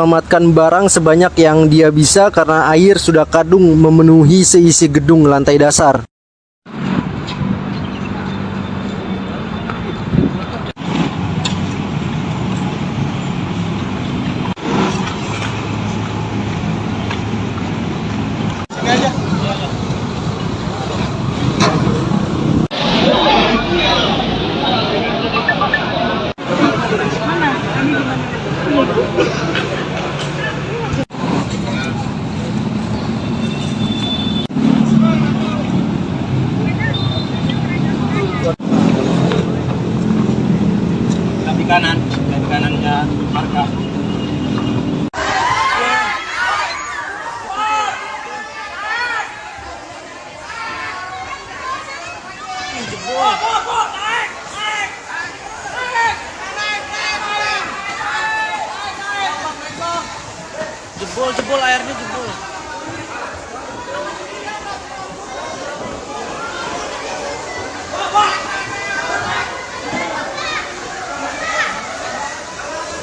barang sebanyak yang dia bisa karena air sudah kadung memenuhi seisi gedung lantai dasar.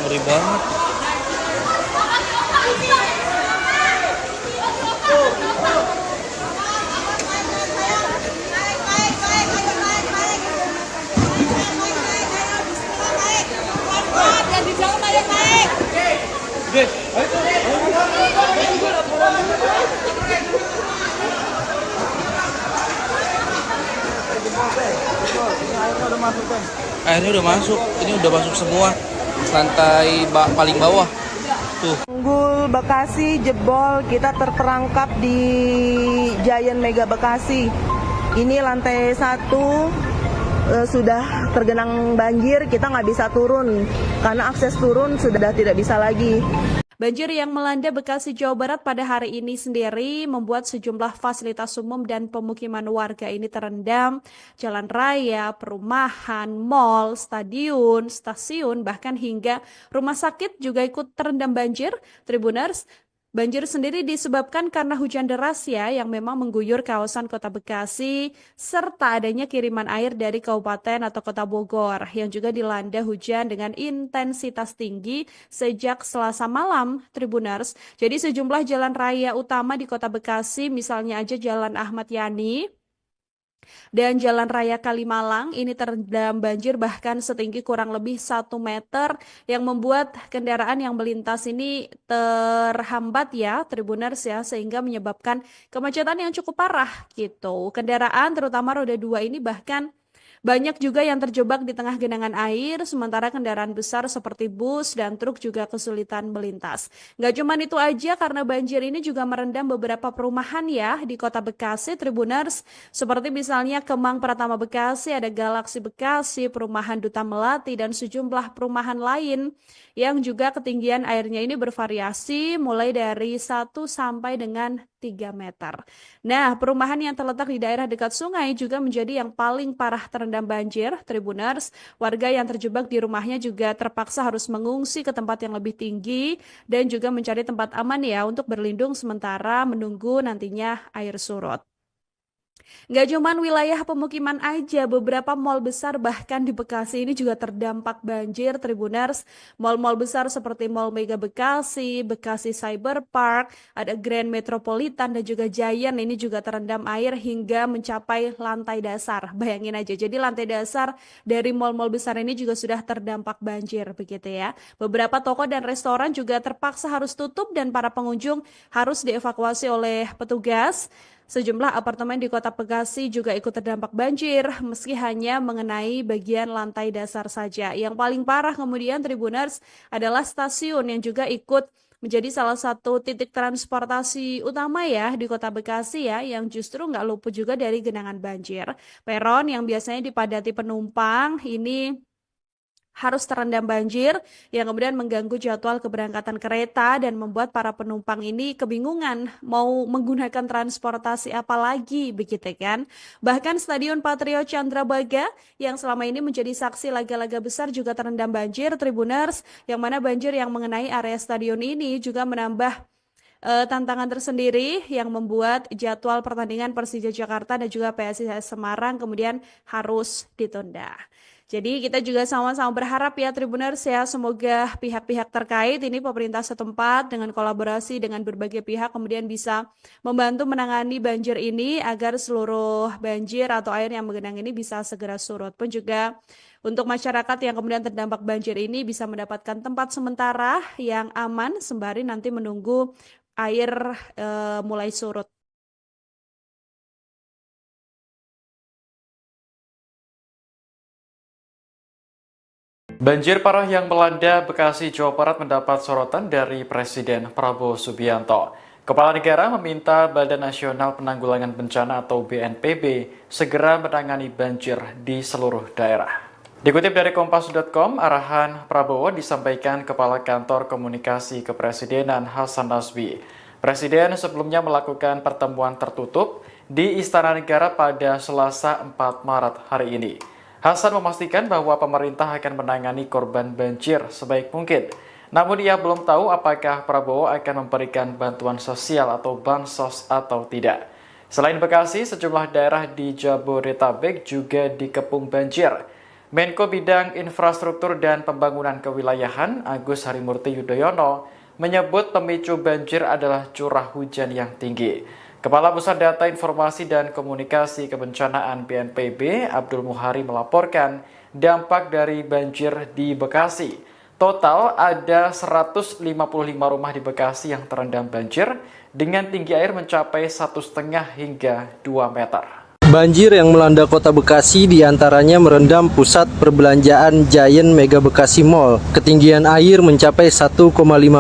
Ngeri banget. Airnya udah masuk. Ini udah masuk semua. Lantai paling bawah. Tuh. Tanggul Bekasi jebol, kita terperangkap di Giant Mega Bekasi. Ini lantai 1 sudah tergenang banjir, kita nggak bisa turun karena akses turun sudah tidak bisa lagi. Banjir yang melanda Bekasi, Jawa Barat pada hari ini sendiri membuat sejumlah fasilitas umum dan pemukiman warga ini terendam. Jalan raya, perumahan, mal, stadion, stasiun, bahkan hingga rumah sakit juga ikut terendam banjir. Tribuners, banjir sendiri disebabkan karena hujan deras ya yang memang mengguyur kawasan Kota Bekasi serta adanya kiriman air dari kabupaten atau Kota Bogor yang juga dilanda hujan dengan intensitas tinggi sejak Selasa malam, Tribuners. Jadi sejumlah jalan raya utama di Kota Bekasi, misalnya aja Jalan Ahmad Yani dan Jalan Raya Kalimalang ini terendam banjir bahkan setinggi kurang lebih 1 meter yang membuat kendaraan yang melintas ini terhambat ya Tribuners ya, sehingga menyebabkan kemacetan yang cukup parah gitu. Kendaraan terutama roda 2 ini bahkan banyak juga yang terjebak di tengah genangan air, sementara kendaraan besar seperti bus dan truk juga kesulitan melintas. Gak cuma itu aja, karena banjir ini juga merendam beberapa perumahan ya di Kota Bekasi, Tribuners. Seperti misalnya Kemang Pratama Bekasi, ada Galaksi Bekasi, perumahan Duta Melati, dan sejumlah perumahan lain yang juga ketinggian airnya ini bervariasi mulai dari 1 sampai dengan 3 meter. Nah, perumahan yang terletak di daerah dekat sungai juga menjadi yang paling parah terendam banjir, Tribuners. Warga yang terjebak di rumahnya juga terpaksa harus mengungsi ke tempat yang lebih tinggi dan juga mencari tempat aman ya untuk berlindung sementara menunggu nantinya air surut. Nggak cuman wilayah pemukiman aja, beberapa mal besar bahkan di Bekasi ini juga terdampak banjir, Tribuners. Mal-mal besar seperti Mall Mega Bekasi, Bekasi Cyber Park, ada Grand Metropolitan dan juga Giant ini juga terendam air hingga mencapai lantai dasar. Bayangin aja, jadi lantai dasar dari mal-mal besar ini juga sudah terdampak banjir begitu ya. Beberapa toko dan restoran juga terpaksa harus tutup dan para pengunjung harus dievakuasi oleh petugas. Sejumlah apartemen di Kota Bekasi juga ikut terdampak banjir, meski hanya mengenai bagian lantai dasar saja. Yang paling parah kemudian Tribuners adalah stasiun yang juga ikut menjadi salah satu titik transportasi utama ya di Kota Bekasi ya, yang justru nggak luput juga dari genangan banjir. Peron yang biasanya dipadati penumpang ini harus terendam banjir yang kemudian mengganggu jadwal keberangkatan kereta dan membuat para penumpang ini kebingungan mau menggunakan transportasi apa lagi begitu kan. Bahkan Stadion Patriot Candrabaga yang selama ini menjadi saksi laga-laga besar juga terendam banjir, Tribuners, yang mana banjir yang mengenai area stadion ini juga menambah tantangan tersendiri yang membuat jadwal pertandingan Persija Jakarta dan juga PSIS Semarang kemudian harus ditunda. Jadi kita juga sama-sama berharap ya Tribuners ya, semoga pihak-pihak terkait ini pemerintah setempat dengan kolaborasi dengan berbagai pihak kemudian bisa membantu menangani banjir ini agar seluruh banjir atau air yang menggenang ini bisa segera surut. Pun juga untuk masyarakat yang kemudian terdampak banjir ini bisa mendapatkan tempat sementara yang aman sembari nanti menunggu air mulai surut. Banjir parah yang melanda Bekasi, Jawa Barat mendapat sorotan dari Presiden Prabowo Subianto. Kepala Negara meminta Badan Nasional Penanggulangan Bencana atau BNPB segera menangani banjir di seluruh daerah. Dikutip dari Kompas.com, arahan Prabowo disampaikan Kepala Kantor Komunikasi Kepresidenan Hasan Nasbi. Presiden sebelumnya melakukan pertemuan tertutup di Istana Negara pada Selasa 4 Maret hari ini. Hasan memastikan bahwa pemerintah akan menangani korban banjir sebaik mungkin. Namun ia belum tahu apakah Prabowo akan memberikan bantuan sosial atau bansos atau tidak. Selain Bekasi, sejumlah daerah di Jabodetabek juga dikepung banjir. Menko Bidang Infrastruktur dan Pembangunan Kewilayahan Agus Harimurti Yudhoyono menyebut pemicu banjir adalah curah hujan yang tinggi. Kepala Pusat Data Informasi dan Komunikasi Kebencanaan BNPB Abdul Muhari melaporkan dampak dari banjir di Bekasi. Total ada 155 rumah di Bekasi yang terendam banjir dengan tinggi air mencapai 1,5 hingga 2 meter. Banjir yang melanda kota Bekasi diantaranya merendam pusat perbelanjaan Giant Mega Bekasi Mall. Ketinggian air mencapai 1,5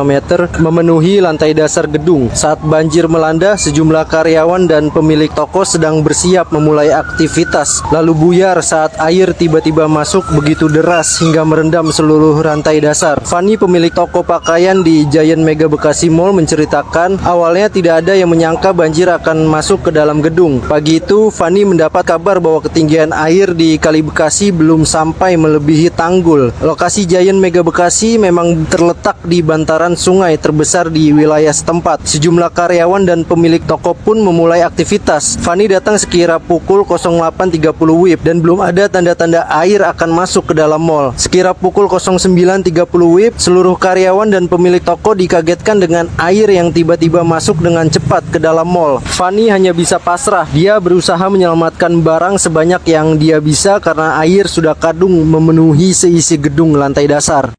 meter memenuhi lantai dasar gedung. Saat banjir melanda, sejumlah karyawan dan pemilik toko sedang bersiap memulai aktivitas. Lalu buyar saat air tiba-tiba masuk begitu deras hingga merendam seluruh rantai dasar. Fani, pemilik toko pakaian di Giant Mega Bekasi Mall, menceritakan awalnya tidak ada yang menyangka banjir akan masuk ke dalam gedung. Pagi itu, Fani mendapat kabar bahwa ketinggian air di Kali Bekasi belum sampai melebihi tanggul. Lokasi Giant Mega Bekasi memang terletak di bantaran sungai terbesar di wilayah setempat. Sejumlah karyawan dan pemilik toko pun memulai aktivitas. Fani datang sekira pukul 08.30 WIB dan belum ada tanda-tanda air akan masuk ke dalam mall. Sekira pukul 09.30 WIB, seluruh karyawan dan pemilik toko dikagetkan dengan air yang tiba-tiba masuk dengan cepat ke dalam mall. Fani hanya bisa pasrah. Dia berusaha menyelamatkan barang sebanyak yang dia bisa karena air sudah kadung memenuhi seisi gedung lantai dasar.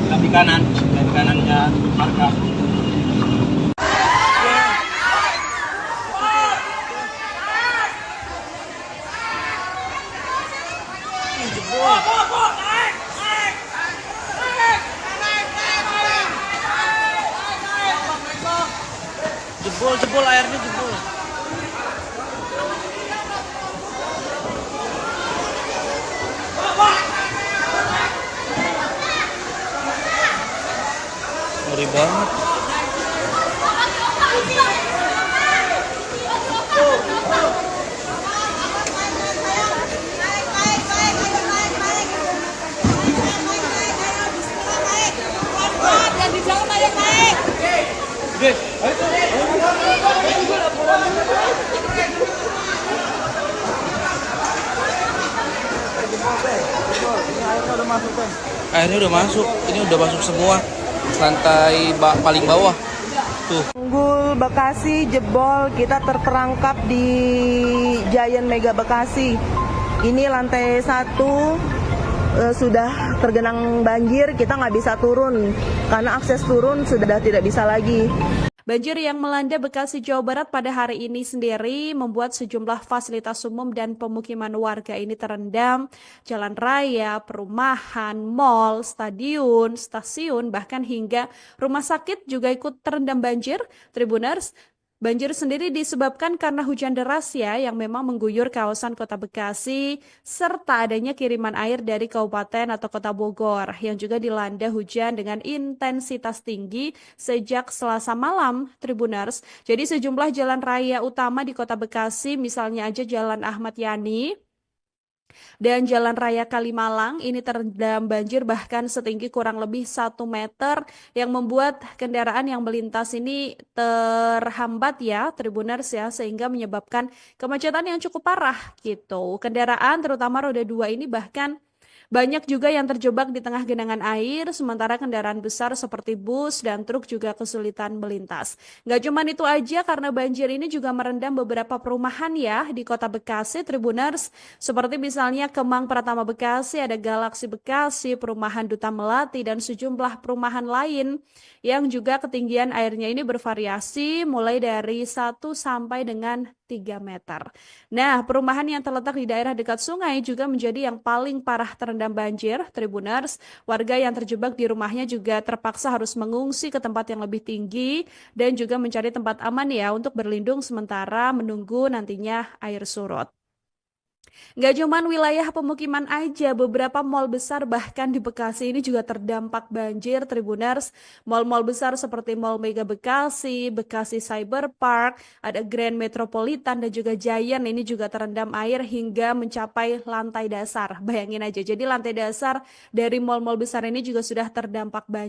Kaki kanannya marka. Jebol airnya jebol. Ngeri banget. Airnya udah masuk. Ini udah masuk semua. Lantai paling bawah. Tuh. Tanggul Bekasi jebol, kita terperangkap di Giant Mega Bekasi. Ini lantai 1 sudah tergenang banjir, kita nggak bisa turun karena akses turun sudah tidak bisa lagi. Banjir yang melanda Bekasi, Jawa Barat pada hari ini sendiri membuat sejumlah fasilitas umum dan pemukiman warga ini terendam. Jalan raya, perumahan, mal, stadion, stasiun, bahkan hingga rumah sakit juga ikut terendam banjir. Tribuners, banjir sendiri disebabkan karena hujan deras yang memang mengguyur kawasan kota Bekasi, serta adanya kiriman air dari kabupaten atau kota Bogor yang juga dilanda hujan dengan intensitas tinggi sejak Selasa malam, Tribuners. Jadi sejumlah jalan raya utama di kota Bekasi, misalnya aja Jalan Ahmad Yani dan Jalan Raya Kalimalang ini terendam banjir bahkan setinggi kurang lebih 1 meter yang membuat kendaraan yang melintas ini terhambat Tribuners sehingga menyebabkan kemacetan yang cukup parah gitu. Kendaraan terutama roda 2 ini bahkan banyak juga yang terjebak di tengah genangan air, sementara kendaraan besar seperti bus dan truk juga kesulitan melintas. Nggak cuma itu aja, karena banjir ini juga merendam beberapa perumahan di kota Bekasi, Tribuners. Seperti misalnya Kemang Pratama Bekasi, ada Galaksi Bekasi, perumahan Duta Melati, dan sejumlah perumahan lain yang juga ketinggian airnya ini bervariasi mulai dari 1 sampai dengan 3 meter. Nah, perumahan yang terletak di daerah dekat sungai juga menjadi yang paling parah terendam banjir, Tribuners. Warga yang terjebak di rumahnya juga terpaksa harus mengungsi ke tempat yang lebih tinggi dan juga mencari tempat aman ya untuk berlindung sementara menunggu nantinya air surut. Nggak cuman wilayah pemukiman aja, beberapa mal besar bahkan di Bekasi ini juga terdampak banjir, Tribuners. Mal-mal besar seperti Mall Mega Bekasi, Bekasi Cyber Park, ada Grand Metropolitan dan juga Giant ini juga terendam air hingga mencapai lantai dasar. Bayangin aja, jadi lantai dasar dari mal-mal besar ini juga sudah terdampak banjir.